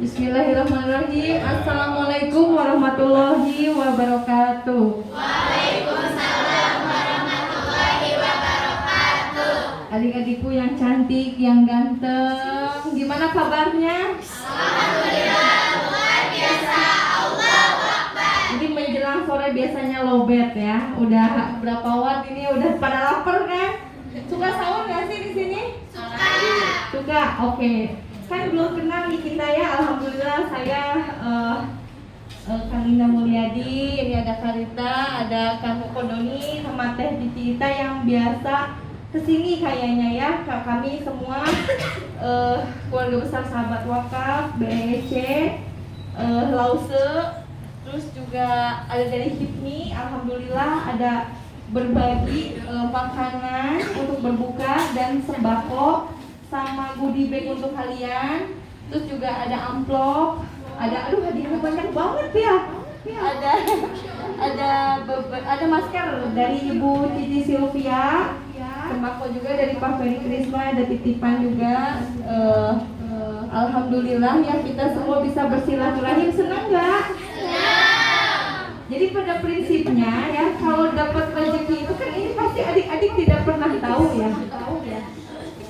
Bismillahirrahmanirrahim. Assalamualaikum warahmatullahi wabarakatuh. Waalaikumsalam warahmatullahi wabarakatuh. Adik-adikku yang cantik, yang ganteng, gimana kabarnya? Alhamdulillah, luar biasa. Allahu Akbar. Jadi menjelang sore biasanya lobet ya. Udah berapa watt ini? Udah pada lapar kan? Suka sahur nggak sih di sini? Suka. Oke. Kan belum kenal nih kita ya. Alhamdulillah saya Kang Linda Mulyadi, ini ada Karita, ada Kang Kokodoni, sama Teh Cicita yang biasa kesini kayaknya ya. Kami semua keluarga besar sahabat wakaf, BEC, Lause, terus juga ada dari HIPMI. Alhamdulillah ada berbagi makanan untuk berbuka dan sembako sama goodie bag untuk kalian. Terus juga ada amplop, ada hadiahnya banyak banget ya. Ada masker dari Ibu Cici Sylvia, sembako juga dari Pak Ferry Krisma, ada titipan juga. Alhamdulillah ya, kita semua bisa bersilaturahim. Senang nggak? Jadi pada prinsipnya ya, kalau dapat rezeki itu kan ini pasti adik-adik tidak pernah tahu ya.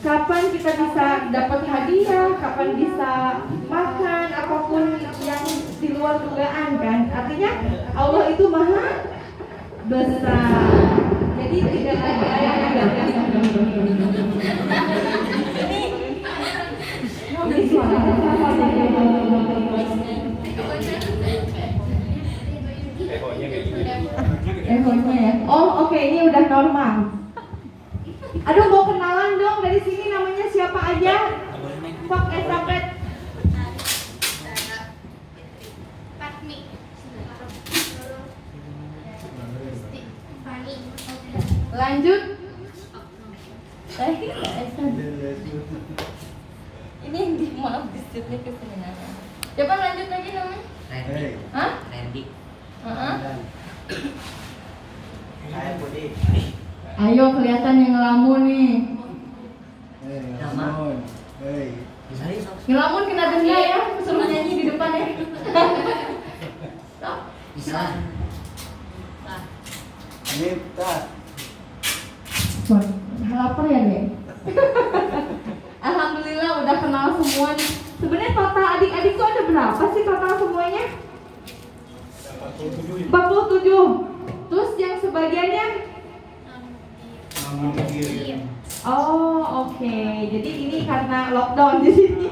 Kapan kita bisa dapat hadiah, kapan bisa makan, apapun yang di luar dugaan kan. Artinya Allah itu maha besar. Jadi tidak ada yang ini suara ehonya ya. Oh oke, ini udah normal. Aduh, mau kenalan dong, dari sini namanya siapa aja? Pak estafet. Fatmi. Lanjut. Ini yang di maaf disitnya kesenangan. Coba lanjut lagi namanya. Randy. Hah? Randy. Saya Budi. Ayo, kelihatan yang ngelamun nih. Nama. Ngelamun kena denda ya, suruh nyanyi di depan ya. Bisa. Ini tas. Wah, lapar ya deh. Alhamdulillah udah kenal semua nih. Sebenarnya total adik-adik tuh ada berapa sih total semuanya? 47. Terus yang sebagiannya? Oh oke. Jadi ini karena lockdown di sini.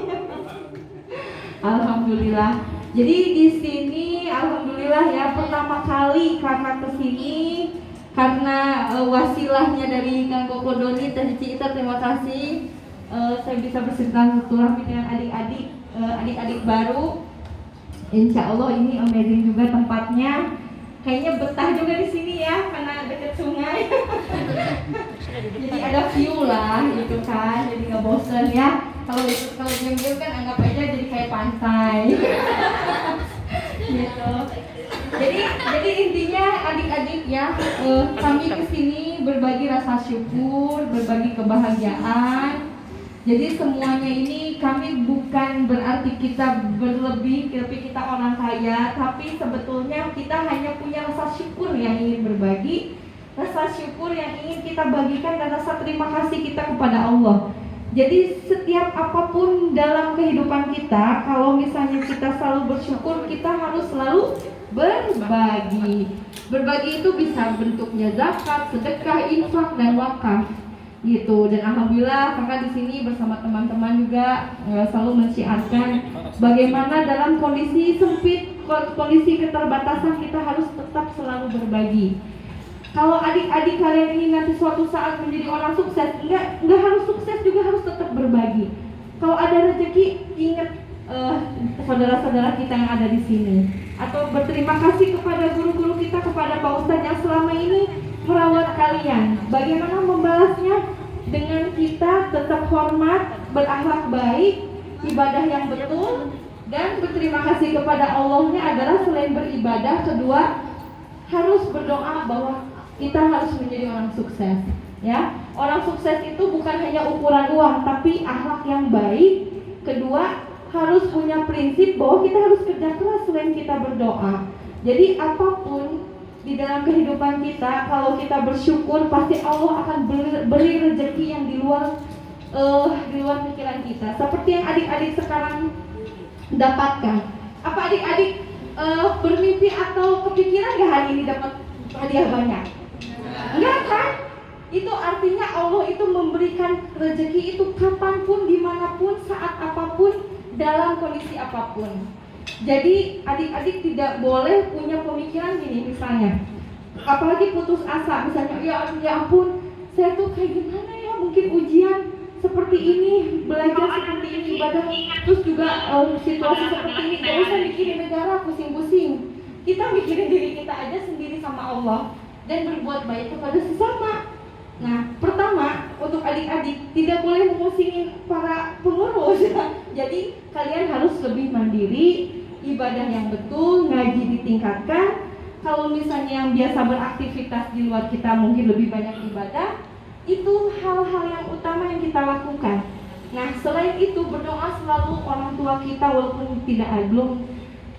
Alhamdulillah. Jadi di sini alhamdulillah ya, pertama kali karena kesini karena wasilahnya dari Kang Kokodoni, Teh Cicita, terima kasih. Saya bisa bersilaturahmi dengan adik-adik baru. Insya Allah ini amazing juga tempatnya. Kayaknya betah juga di sini ya, karena dekat sungai. Jadi ada view lah gitu kan, jadi nggak bosan ya. Kalau diam-diam kan anggap aja jadi kayak pantai. Gitu. Jadi intinya adik-adik ya, kami kesini berbagi rasa syukur, berbagi kebahagiaan. Jadi semuanya ini kami bukan berarti kita berlebih, tapi kita orang kaya, tapi sebetulnya kita hanya punya rasa syukur yang ingin berbagi, rasa syukur yang ingin kita bagikan, dan rasa terima kasih kita kepada Allah. Jadi setiap apapun dalam kehidupan kita, kalau misalnya kita selalu bersyukur, kita harus selalu berbagi. Berbagi itu bisa bentuknya zakat, sedekah, infak, dan wakaf. Gitu. Dan alhamdulillah kakak di sini bersama teman-teman juga selalu mensiarkan bagaimana dalam kondisi sempit, kondisi keterbatasan kita harus tetap selalu berbagi. Kalau adik-adik kalian ini nanti suatu saat menjadi orang sukses, enggak harus sukses juga harus tetap berbagi. Kalau ada rezeki, ingat saudara-saudara kita yang ada di sini. Atau berterima kasih kepada guru-guru kita, kepada Pak Ustadz yang selama ini merawat kalian. Bagaimana membalasnya? Dengan kita tetap hormat, berakhlak baik, ibadah yang betul, dan berterima kasih kepada Allahnya adalah selain beribadah, kedua harus berdoa bahwa kita harus menjadi orang sukses. Ya, orang sukses itu bukan hanya ukuran uang, tapi akhlak yang baik. Kedua, harus punya prinsip bahwa kita harus kerja keras selain kita berdoa. Jadi apapun di dalam kehidupan kita, kalau kita bersyukur pasti Allah akan beri rezeki yang di luar pikiran kita. Seperti yang adik-adik sekarang dapatkan. Apa adik-adik bermimpi atau kepikiran gak hari ini dapat hadiah banyak? Enggak kan? Itu artinya Allah itu memberikan rezeki itu kapanpun, dimanapun, saat apapun, dalam kondisi apapun. Jadi adik-adik tidak boleh punya pemikiran gini misalnya, apalagi putus asa misalnya, ya ampun saya tuh kayak gimana ya, mungkin ujian seperti ini, belajar seperti ini, ibadah, terus juga situasi seperti ini, gak usah mikirin negara, pusing-pusing. Kita mikirin diri kita aja sendiri sama Allah dan berbuat baik kepada sesama. Nah, pertama untuk adik-adik tidak boleh memusingin para pengurus. Jadi kalian harus lebih mandiri, ibadah yang betul, ngaji ditingkatkan. Kalau misalnya yang biasa beraktivitas di luar kita mungkin lebih banyak ibadah, itu hal-hal yang utama yang kita lakukan. Nah, selain itu berdoa selalu orang tua kita walaupun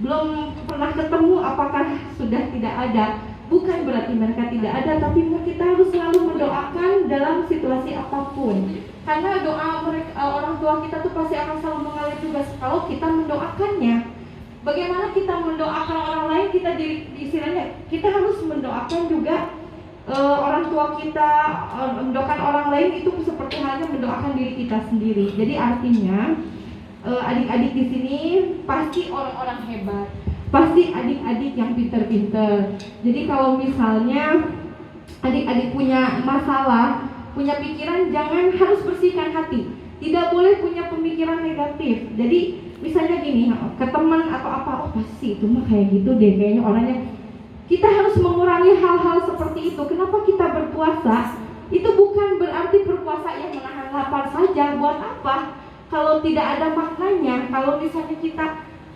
belum pernah ketemu, apakah sudah tidak ada. Bukan berarti mereka tidak ada, tapi kita harus selalu mendoakan dalam situasi apapun. Karena doa orang tua kita tuh pasti akan selalu mengalir juga kalau kita mendoakannya. Bagaimana kita mendoakan orang lain, istilahnya kita harus mendoakan juga orang tua kita, mendoakan orang lain itu seperti halnya mendoakan diri kita sendiri. Jadi artinya adik-adik di sini pasti orang-orang hebat. Pasti adik-adik yang pinter-pinter. Jadi kalau misalnya adik-adik punya masalah, punya pikiran, jangan harus bersihkan hati. Tidak boleh punya pemikiran negatif. Jadi misalnya gini, ke teman atau apa, oh pasti itu mah kayak gitu deh, kayaknya orangnya. Kita harus mengurangi hal-hal seperti itu. Kenapa kita berpuasa? Itu bukan berarti berpuasa yang menahan lapar saja. Buat apa? Kalau tidak ada maknanya, kalau misalnya kita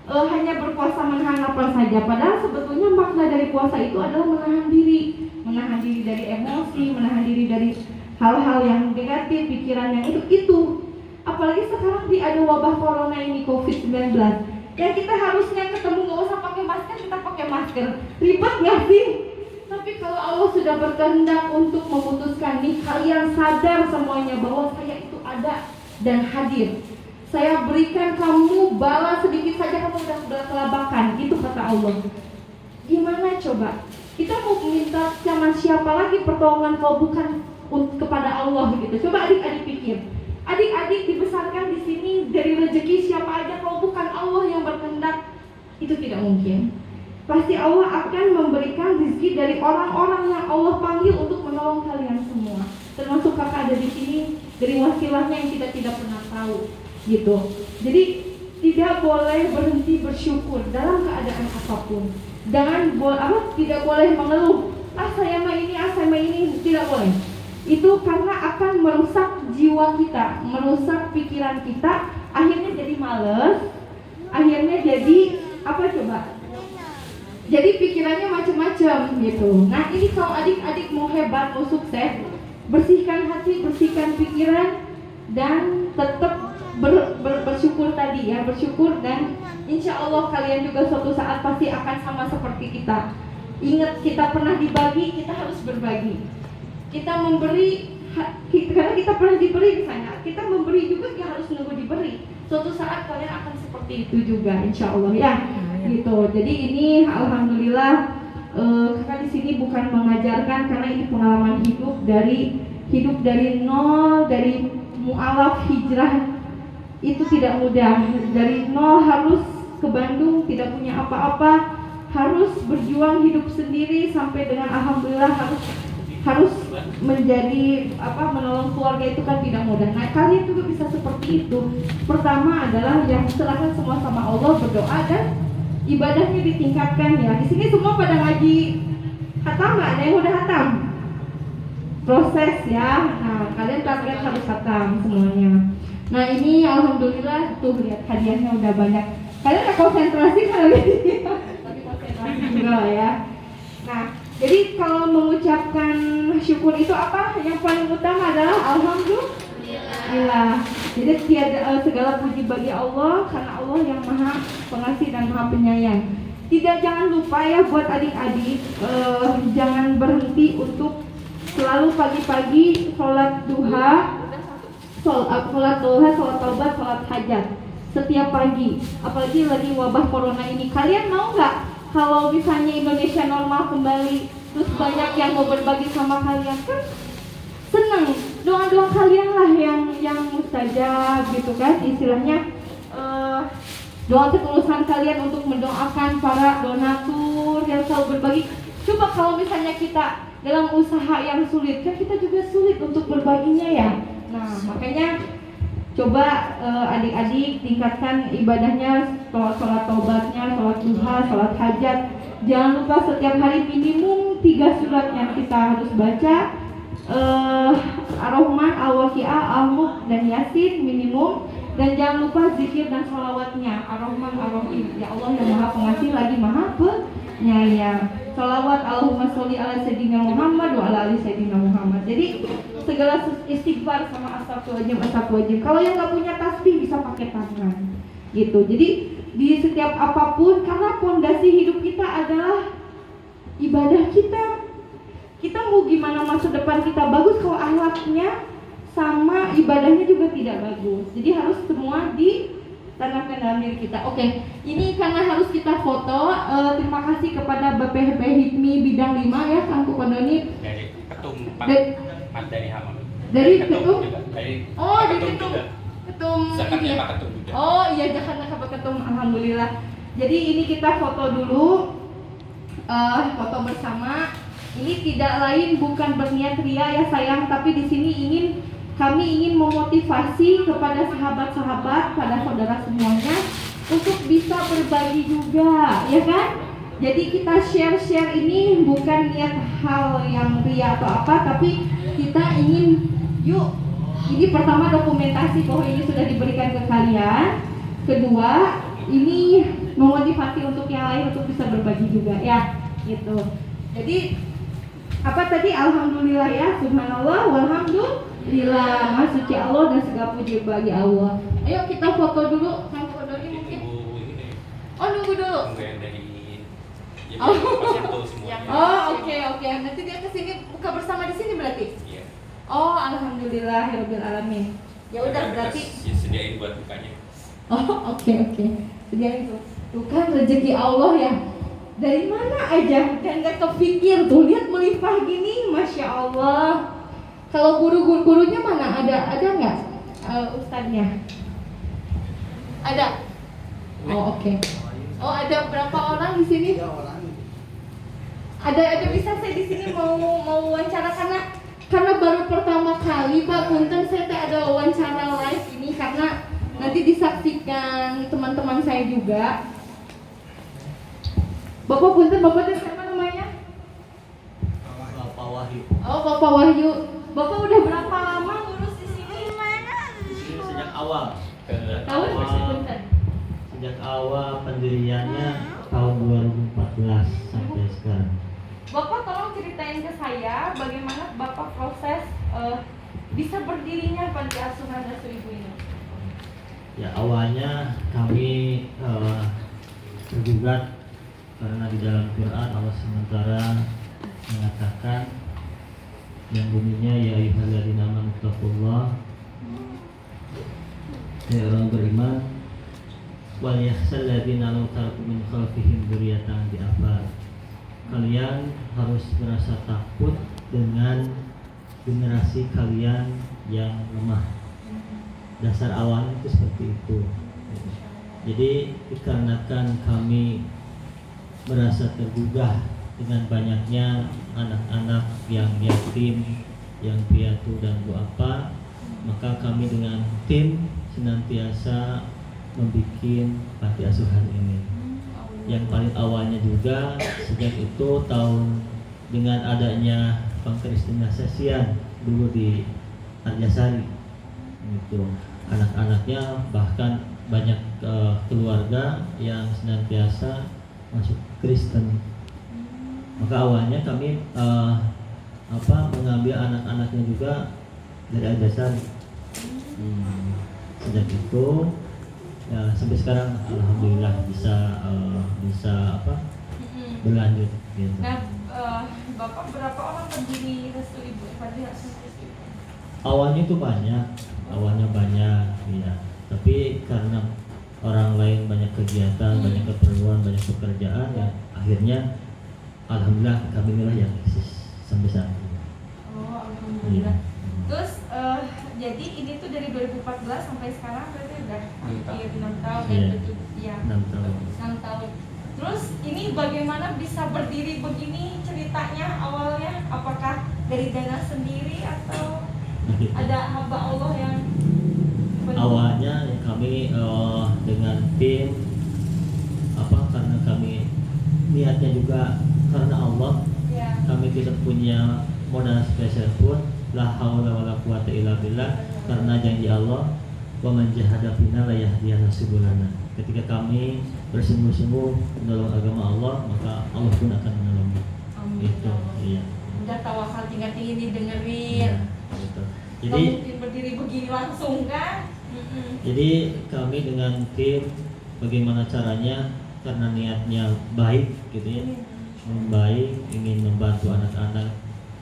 hanya berpuasa menahan lapar saja, padahal sebetulnya makna dari puasa itu adalah menahan diri dari emosi, menahan diri dari hal-hal yang negatif, pikiran yang itu. Apalagi sekarang ada wabah corona ini, COVID-19. Ya kita harusnya ketemu nggak usah pakai masker, kita pakai masker. Ribet nggak sih? Tapi kalau Allah sudah berkehendak untuk memutuskan nih, kalian sadar semuanya bahwa saya itu ada dan hadir. Saya berikan kamu bala sedikit saja, kamu udah kelabakan. Itu kata Allah. Gimana coba? Kita mau minta sama siapa lagi pertolongan kalau bukan kepada Allah gitu. Coba adik-adik pikir. Adik-adik dibesarkan di sini dari rezeki siapa aja kalau bukan Allah yang berkehendak, itu tidak mungkin. Pasti Allah akan memberikan rezeki dari orang-orang yang Allah panggil untuk menolong kalian semua. Termasuk kakak ada di sini dari wasilahnya yang kita tidak pernah tahu. Gitu. Jadi tidak boleh berhenti bersyukur dalam keadaan apapun. Tidak boleh mengeluh. Saya mah ini, tidak boleh. Itu karena akan merusak jiwa kita, merusak pikiran kita, akhirnya jadi males, akhirnya jadi apa coba? Jadi pikirannya macam-macam gitu. Nah, ini kalau adik-adik mau hebat, mau sukses, bersihkan hati, bersihkan pikiran, dan tetap bersyukur tadi ya, bersyukur, dan insya Allah kalian juga suatu saat pasti akan sama seperti kita. Ingat, kita pernah dibagi, kita harus berbagi. Kita memberi, karena kita pernah diberi misalnya, kita memberi juga, kita harus nunggu diberi. Suatu saat kalian akan seperti itu juga, insya Allah ya. Gitu. Jadi ini alhamdulillah kakak di sini bukan mengajarkan, karena ini pengalaman hidup dari nol, dari mu'alaf hijrah. Itu tidak mudah, dari nol harus ke Bandung, tidak punya apa-apa, harus berjuang hidup sendiri sampai dengan alhamdulillah harus menjadi menolong keluarga, itu kan tidak mudah. Nah, kalian juga bisa seperti itu. Pertama adalah yang serahkan semua sama Allah, berdoa dan ibadahnya ditingkatkan ya. Di sini semua pada ngaji hatam nggak? Ada yang udah hatam? Proses ya. Nah, kalian target harus hatam semuanya. Nah, ini alhamdulillah tuh lihat hadiahnya udah banyak. Kalian nggak konsentrasi kali? Tapi konsentrasi juga lah ya. Nah, jadi kalau mengucapkan syukur itu apa? Yang paling utama adalah alhamdulillah. Alhamdulillah. Jadi segala puji bagi Allah karena Allah yang Maha Pengasih dan Maha Penyayang. Jangan lupa ya buat adik-adik, jangan berhenti untuk selalu pagi-pagi sholat duha, sholat taubat, sholat hajat setiap pagi. Apalagi lagi wabah corona ini. Kalian mau nggak kalau misalnya Indonesia normal kembali, terus banyak yang mau berbagi sama kalian? Kan seneng. Doa-doa kalian lah yang mustajab gitu kan, istilahnya doa ketulusan kalian untuk mendoakan para donatur yang selalu berbagi. Coba kalau misalnya kita dalam usaha yang sulit, kan kita juga sulit untuk berbaginya ya. Nah makanya coba adik-adik tingkatkan ibadahnya, sholat taubatnya, sholat duha, sholat hajat. Jangan lupa setiap hari minimum 3 surat yang kita harus baca, Ar-Rahman, Al-Waqi'ah, Al-Mulk, dan Yasin minimum. Dan jangan lupa zikir dan sholawatnya, Ar-Rahman, Ar-Rahim. Ya Allah yang Maha Pengasih lagi Maha Penyayang. Sholawat Allahumma sholli ala Sayyidina Muhammad wa ala ali Sayyidina Muhammad. Jadi segala istighfar sama astagfirullahaladzim. Kalau yang nggak punya tasbih bisa pakai tangan, gitu. Jadi di setiap apapun, karena pondasi hidup kita adalah ibadah kita. Kita mau gimana masa depan kita bagus kalau akhlaknya sama ibadahnya juga tidak bagus. Jadi harus semua ditanamkan dalam diri kita. Oke, ini karena harus kita foto. Terima kasih kepada BPHP HIPMI bidang 5 ya, Kang Kukondoni. Dari ketum dari Hamam. Dari ketum? Juga. Oh, dari ketum ketum. juga. Ketum. Zakatnya ya. Pak Ketum juga. Oh iya, Jakarta Kabupaten Ketum. Alhamdulillah. Jadi ini kita foto dulu. Foto bersama. Ini tidak lain bukan berniat ria ya sayang, tapi di sini kami ingin memotivasi kepada sahabat-sahabat, pada saudara semuanya untuk bisa berbagi juga, ya kan? Jadi kita share ini bukan niat hal yang ria atau apa, tapi kita ingin ini pertama dokumentasi bahwa ini sudah diberikan ke kalian. Kedua, ini memotivasi untuk yang lain untuk bisa berbagi juga ya, gitu. Jadi apa tadi? Alhamdulillah ya, subhanallah, walhamdulillah, maha suci Allah dan segala puji bagi Allah. Ayo kita foto dulu, Kang Kodoni mungkin. Oh nunggu dulu. Tunggu yang dari Oh. itu semuanya. Oh oke. Nanti dia kesini buka bersama di sini berarti. Iya. Oh alhamdulillah rabbil alamin. Ya udah berarti. Sediain buat bukanya. Oh oke. Sediain tuh. Tuh kan rezeki Allah ya. Dari mana aja dan gak kepikir tuh, lihat melimpah gini, masya Allah. Kalau gurunya mana ada nggak ustadznya? Ada. Oh oke. Oh ada berapa orang di sini? 3 orang. Ada bisa saya di sini mau wawancara karena baru pertama kali Pak Punten saya ada wawancara live ini karena nanti disaksikan teman-teman saya juga. Bapak Punten, Bapak siapa namanya? Bapak Wahyu. Oh, Bapak Wahyu. Bapak udah berapa lama ngurus di sini? Sejak awal. Tahun masih Punten. Sejak awal pendiriannya tahun 2014 sampai sekarang. Bapak tolong ceritain ke saya bagaimana Bapak proses bisa berdirinya Panti Asuhan Asuh Ibu ini. Ya awalnya kami tergugat karena di dalam Quran Allah sementara mengatakan yang bunyinya ya ayyuhalladzina amanu taqullah, ya orang beriman, wal yahsal ladzina law taraku min khalfihim dzurriyyatan di'afar. Kalian harus merasa takut dengan generasi kalian yang lemah. Dasar awalnya itu seperti itu. Jadi dikarenakan kami merasa tergugah dengan banyaknya anak-anak yang yatim, yang piatu dan duafa, maka kami dengan tim senantiasa membuat panti asuhan ini. Yang paling awalnya juga sejak itu dengan adanya pengkristenisasian dulu di Arjasari, itu anak-anaknya bahkan banyak keluarga yang senantiasa masuk Kristen. Maka awalnya kami mengambil anak-anaknya juga dari Arjasari. Sejak itu ya sampai sekarang alhamdulillah bisa berlanjut gitu. Nah, Bapak berapa orang pendiri Restu Ibu Fadliyah Restu Ibu? Awalnya banyak ya, tapi karena orang lain banyak kegiatan, banyak keperluan, banyak pekerjaan ya, akhirnya alhamdulillah kami inilah yang eksis sampai saat ini. Oh, alhamdulillah. Iya. Terus jadi ini tuh dari 2014 sampai sekarang berarti udah hampir 6 tahun Iya. ya. 6 tahun. 6 tahun. Terus ini bagaimana bisa berdiri begini ceritanya awalnya? Apakah dari dana sendiri atau ada hamba Allah yang Awalnya ya kami dengan tim karena kami niatnya juga karena Allah, ya. kami tidak punya modal spesial pun, la haula wala quwata illa billah, karena janji Allah, wa man jahada fina la yahdiyana subulana. Ketika kami bersungguh-sungguh menolong agama Allah, maka Allah pun akan menolong. Amin. Itu iya. Udah tawakal tingkat tinggi didengerin. Iya, gitu. Nggak Jadi mungkin berdiri begini langsung kan? Jadi kami dengan tim bagaimana caranya, karena niatnya baik gitu ya, baik, ingin membantu anak-anak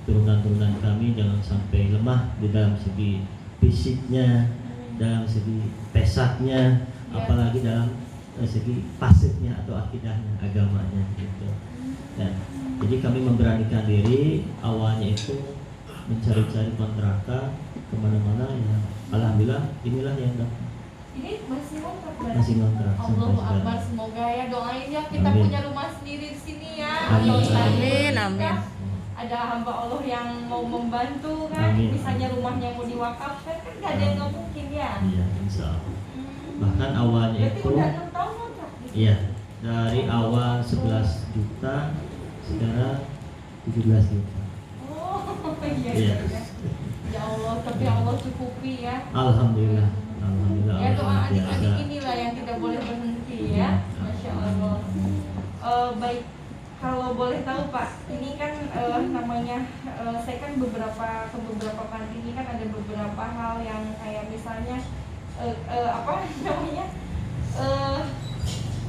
turunan-turunan kami jangan sampai lemah di dalam segi fisiknya, dalam segi pesaknya, apalagi dalam segi pasifnya atau akidahnya, agamanya gitu. Dan jadi kami memberanikan diri awalnya itu mencari-cari kontrakan kemana-mana ya. Alhamdulillah inilah yang dapat. Ini masih ngontrak berarti? Masih ngontrak sampai Allahu sekarang. Akbar, semoga ya doain ya kita Amin. punya rumah sendiri di sini ya. Amin. Atau misalnya Amin, kita amin. ada hamba Allah yang mau membantu kan, Amin. misalnya rumahnya mau diwakafkan kan nggak ada yang nggak mungkin ya. Iya, insya Allah. Bahkan awalnya Berarti itu udah 6 tahun ngontrak gitu? iya, dari awal 11 juta sekarang 17 juta. Oh iya Iya. iya. Ya Allah, tapi Allah cukupi ya. Alhamdulillah. Alhamdulillah. Ya doa Allah biasa. adik-adik inilah yang tidak boleh berhenti ya. Masya Allah. Baik, kalau boleh tahu Pak, ini kan namanya saya kan ke beberapa panti ini kan ada beberapa hal yang kayak misalnya apa namanya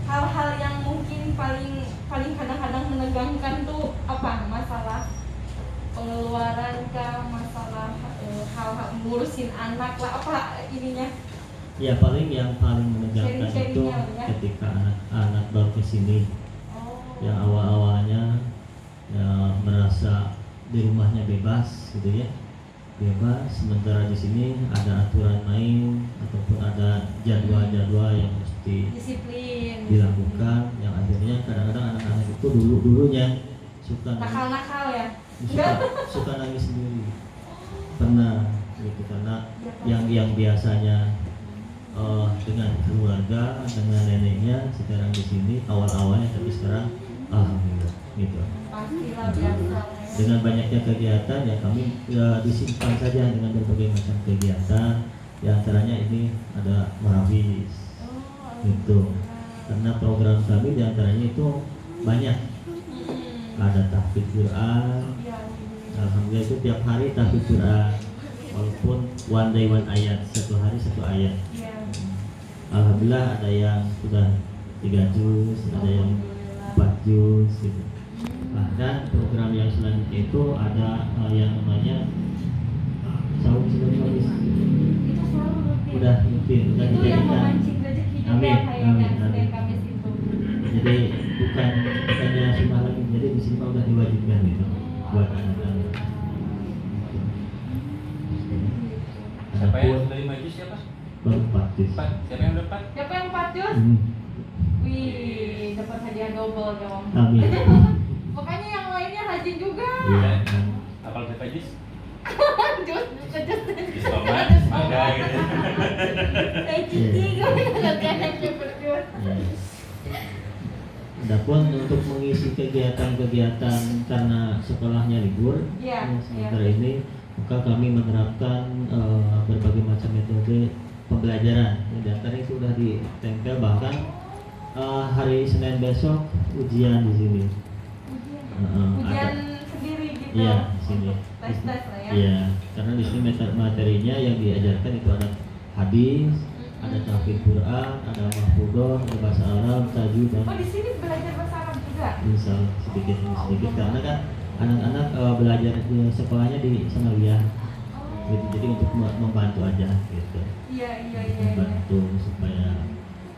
hal-hal yang mungkin paling kadang-kadang menegangkan tuh apa, masalah pengeluaran kah, masalah hal-hal ngurusin anak lah, apa ininya. Ya paling yang paling menegangkan itu Sharing-sharingnya ya. ketika anak-anak baru kesini, Oh. yang awal-awalnya ya merasa di rumahnya bebas gitu ya, bebas, sementara di sini ada aturan main ataupun ada jadwal-jadwal yang mesti Disiplin. dilakukan, yang akhirnya kadang-kadang anak-anak itu dulunya suka Nakal-nakal ya. suka nangis sendiri, pernah gitu, karena yang biasanya dengan keluarga, dengan neneknya, sekarang di sini awal-awalnya, tapi sekarang alhamdulillah gitu. Pastilah biasa. Dengan banyaknya kegiatan ya kami disimpan saja dengan berbagai macam kegiatan. Di antaranya ini ada Marawis gitu. Karena program kami di antaranya itu banyak. Ada tahfidz Quran. Alhamdulillah itu tiap hari tahfidz Quran. Walaupun one day one ayat, satu hari satu ayat. Alhamdulillah ada yang sudah 3 juz, ada yang 4 juz gitu. Bahkan program yang selanjutnya itu ada yang namanya sahur sudah habis. Itu selalu rutin. Udah rutin, udah Itu yang dijadikan. memancing rezeki juga Amin, kayaknya amin, Senin amin. Kamis itu. Jadi bukannya sunnah lagi, jadi di sini mah udah diwajibkan gitu buat anak-anak. Siapa yang sudah 5 juz siapa? Baru 4 juz. 4. Siapa yang dapat? Siapa yang 4 juz? Hmm. Wih, dapat hadiah double dong. Amin. Makanya yang lainnya rajin juga. Iya. Apal berapa juz? Jus, bukan jus. Juz tomat, mangga gitu. Kayak cici gue nggak kayaknya berjus. Ya. Adapun untuk mengisi kegiatan-kegiatan karena sekolahnya libur, Iya, sementara ini maka kami menerapkan berbagai macam metode pembelajaran. Di antaranya itu sudah ditempel, bahkan hari Senin besok ujian di sini. Ujian sendiri gitu. Iya, di sini. Tes-tes lah ya. Iya, karena di sini materinya yang diajarkan itu ada hadis, ada tahfidz Quran, ada mahfudzoh, ada bahasa Arab, tajwid dan Oh, di sini belajar bahasa Arab juga. misal sedikit sedikit karena kan anak-anak belajar di sekolahnya di sanawiyah gitu, jadi untuk membantu aja gitu, Iya. membantu supaya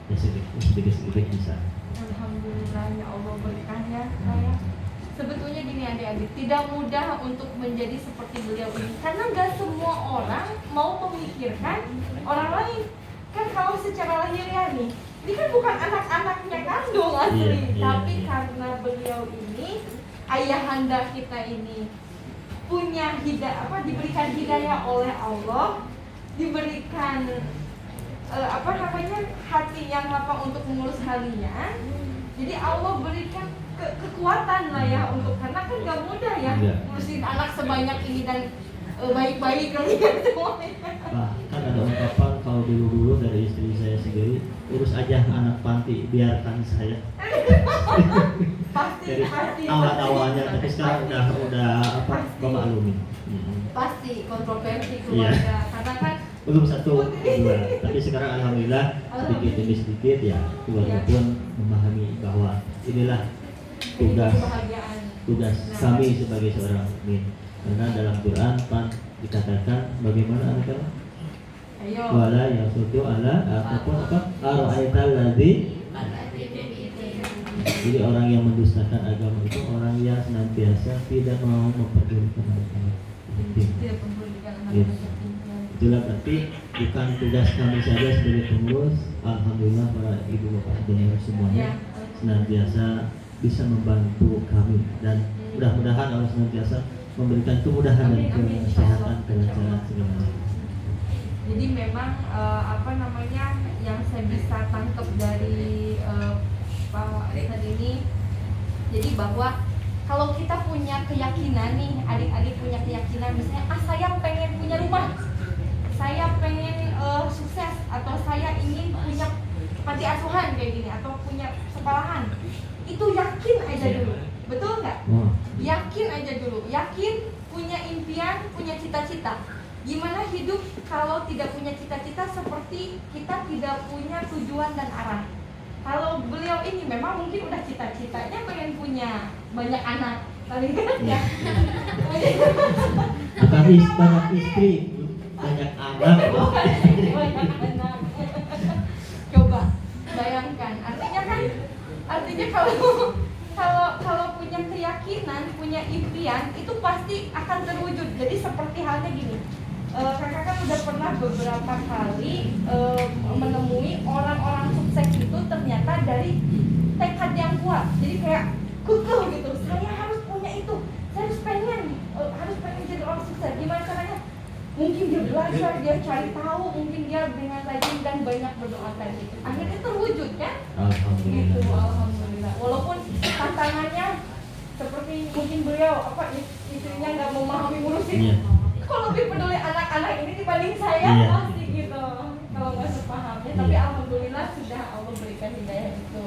ya sedikit bisa. Alhamdulillah, ya Allah berkah ya saya. Sebetulnya gini adik-adik, tidak mudah untuk menjadi seperti beliau ini karena nggak semua orang mau memikirkan orang lain. Kan kalau secara lahiriah nih, ini kan bukan anak-anaknya kandung asli, Iya. tapi karena beliau ini ayahanda kita ini punya diberikan hidayah oleh Allah, diberikan hati yang lapang untuk mengurus halinya. Jadi Allah berikan kekuatan lah ya untuk, karena kan gak mudah ya Iya. ngurusin anak sebanyak ini dan baik-baik kalian semuanya. Kan ada ungkapan kalau dulu dari istri saya sendiri, urus aja anak panti, biarkan saya. Pasti Dari pasti awal-awalnya, tapi sekarang udah Pasti. memaklumi. pasti kontroversi keluarga karena kan Belum satu, dua, tapi sekarang alhamdulillah sedikit demi sedikit ya keluarga pun memahami bahwa inilah tugas kebahagiaan. kami sebagai seorang mukmin. Karena dalam Quran dikatakan bagaimana anak-anak Ayo. wala yasudu ala ataupun apa ara'aital ladzi. Jadi orang yang mendustakan agama itu orang yang senantiasa tidak mau memperdulikan anak-anak yatim. Tidak memperdulikan Yes. anak-anak yatim. Itulah berarti bukan tugas kami saja sebagai pengurus. Alhamdulillah para ibu bapak dan semuanya Ya. senantiasa bisa membantu kami dan mudah-mudahan Allah senantiasa memberikan kemudahan dan Amin, amin, kesehatan, insyaallah. kelancaran segala. Jadi memang yang saya bisa tangkap dari Pak Ustadz ini, jadi bahwa kalau kita punya keyakinan nih, adik-adik punya keyakinan, misalnya saya pengen punya rumah, saya pengen sukses, atau saya ingin punya panti asuhan kayak gini, atau punya sekolahan, itu yakin aja dulu, betul nggak? Oh, Yakin aja dulu, yakin punya impian, punya cita-cita. Gimana hidup kalau tidak punya cita-cita, seperti kita tidak punya tujuan dan arah. Kalau beliau ini memang mungkin udah cita-citanya pengen punya banyak anak, paling kan ya. banyak istri, banyak anak. Banyak anak. Coba bayangkan, artinya kalau punya keyakinan, punya impian, itu pasti akan terwujud. Jadi seperti halnya gini, kakak kan udah pernah beberapa kali menemui orang-orang sukses itu ternyata dari tekad yang kuat. Jadi kayak kekeh gitu, saya harus punya itu, saya harus pengen jadi orang sukses. Gimana caranya? Mungkin dia belajar, dia cari tahu, mungkin dia dengan rajin dan banyak berdoa tadi. Akhirnya terwujud kan? Gitu, Alhamdulillah. alhamdulillah. Walaupun tantangannya seperti mungkin beliau istrinya nggak memahami ngurusin. Iya. Kok lebih peduli anak-anak ini dibanding saya, Iya. pasti gitu. Kalau nggak sepahamnya, tapi Iya. alhamdulillah sudah Allah berikan hidayah itu.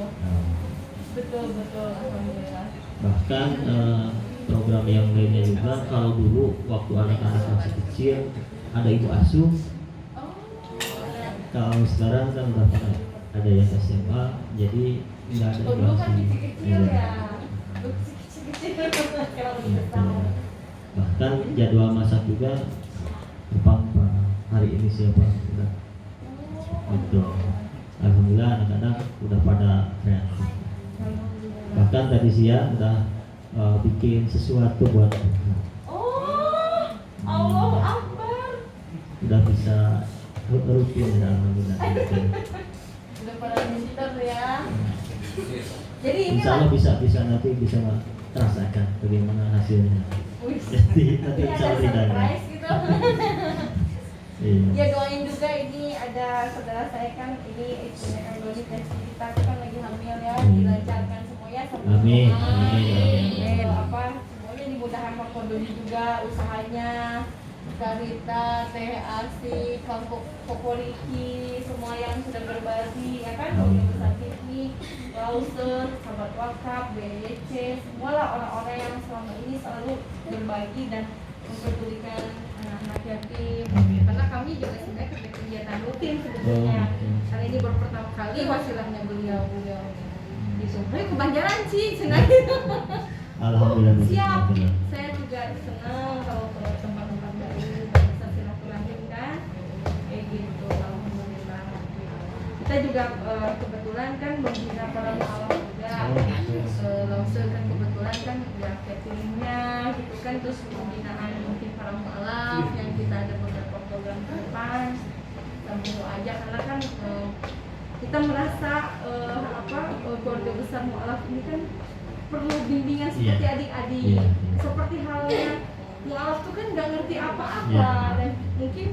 Betul, alhamdulillah. Bahkan program yang lainnya juga, kalau dulu waktu anak-anak masih kecil ada ibu asuh, Oh, kalau sekarang kan udah ada yang SMA, jadi nggak ada ibu dulu kan asuh. kecil-kecil Iya. ya. Dulu kecil-kecil, sekarang udah besar. Bahkan jadwal masak juga apa hari ini siapa udah betul. Alhamdulillah anak-anak udah pada kreatif. Bahkan tadi siang udah bikin sesuatu buat mereka. Oh, Allahu Akbar. Udah bisa rutin ya, alhamdulillah. Udah pada pinter ya. Jadi ini Insya Allah bisa nanti bisa merasakan bagaimana hasilnya. Jadi nanti ini insya ada Allah tidak. surprise gitu. Iya. Ya doain juga, ini ada saudara saya kan, ini istrinya Kang Doni dan kita kan lagi hamil ya, dilancarkan semuanya sampai Amin. semua. Amin. Semuanya dimudahkan Pak Doni juga usahanya. Karita, Teh Asi, Kang Kokoriki, semua yang sudah berbagi ya kan, Amin. Besar TV, Lauser, Sahabat Wakaf, BYC, semualah orang-orang yang selama ini selalu berbagi dan mempedulikan anak-anak yatim. Amin. Karena kami juga sebenarnya kegiatan rutin sebenarnya. Karena ini baru pertama kali wasilahnya beliau di Sumber kebanjaran sih sengaja. Alhamdulillah. Siap. Saya juga senang kalau ke tempat-tempat baru bisa silaturahim kan. Kayak gitu. Alhamdulillah. Kita juga kebetulan kan membina para mualaf juga. Langsung kan kebetulan kan ya cateringnya gitu kan, terus pembinaan mungkin para mualaf yang kita ada beberapa program ke depan. Sambil aja karena kan kita merasa keluarga besar mualaf ini kan perlu bimbingan seperti adik-adik. Seperti halnya mualaf tuh kan nggak ngerti apa-apa dan mungkin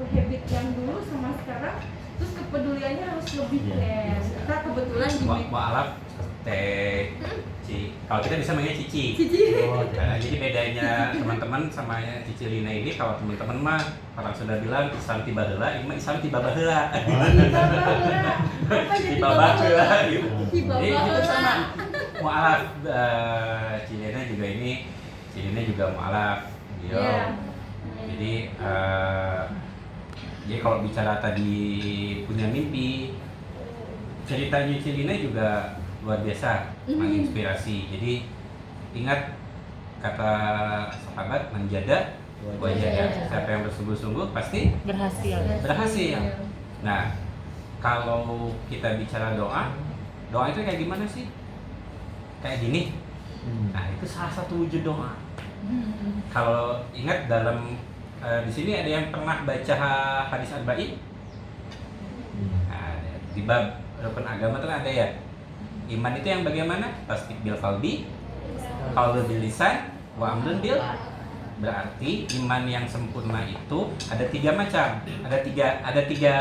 habit yang dulu sama sekarang terus kepeduliannya harus lebih care. Kita kebetulan di Mualaf teh kalau kita bisa manggil Cici. Nah, jadi bedanya teman-teman sama Cici Lina ini, kalau teman-teman mah orang sudah bilang Islam tiba heula, ini mah Islam tiba baheula. Tiba baheula gitu. Jadi itu sama. Mualaf Cilina juga ini, Cilina juga mualaf. Jadi jadi kalau bicara tadi punya mimpi, ceritanya Cilina juga luar biasa, menginspirasi. Jadi ingat kata sahabat, menjada wajah, siapa yang bersungguh-sungguh pasti berhasil. Nah, kalau kita bicara doa itu kayak gimana sih? Kayak gini. Nah, itu salah satu wujud doa. Kalau ingat dalam di sini ada yang pernah baca hadis Arba'in? Nah, di bab rukun agama itu ada ya. Iman itu yang bagaimana? Tasdik bil qalbi, qaul bil lisan, wa amrun bil. Berarti iman yang sempurna itu ada 3 macam. Ada tiga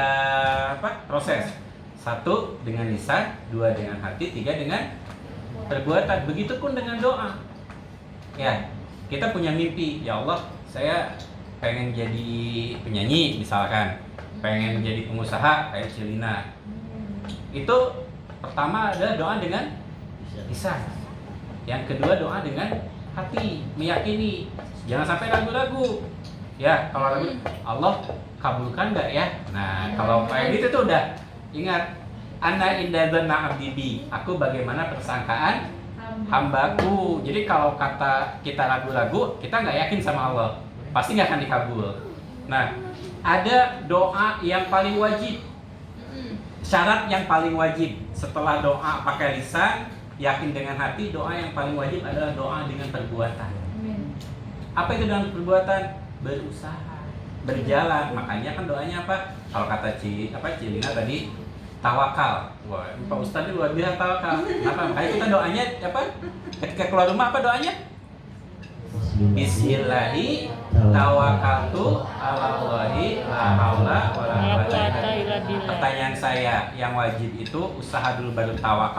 proses. 1 dengan lisan, 2 dengan hati, 3 dengan perbuatan. Begitupun dengan doa. Ya, kita punya mimpi, ya Allah, saya pengen jadi penyanyi misalkan, pengen jadi pengusaha kayak Cilina. Itu pertama adalah doa dengan lisan. Yang kedua doa dengan hati, meyakini. Jangan sampai ragu-ragu. Ya, kalau ragu, Allah kabulkan nggak ya? Nah, kalau kayak gitu tuh udah ingat, ana inda dzanna abdi bi. Aku bagaimana persangkaan hambaku. Jadi kalau kata kita ragu-ragu, kita nggak yakin sama Allah, pasti nggak akan dikabul. Nah, ada doa yang paling wajib, syarat yang paling wajib setelah doa pakai lisan, yakin dengan hati. Doa yang paling wajib adalah doa dengan perbuatan. Apa itu dengan perbuatan? Berusaha, berjalan. Makanya kan doanya apa? Kalau kata Cilina tadi, tawakal. Wah, Pak Ustadz ini luar biasa tawakal. Apa? Makanya kita doanya apa? Ketika keluar rumah apa doanya? Bismillahi tawakkaltu ala Allahi la haula wala quwwata illa billah. Pertanyaan saya, yang wajib itu usaha dulu baru tawakal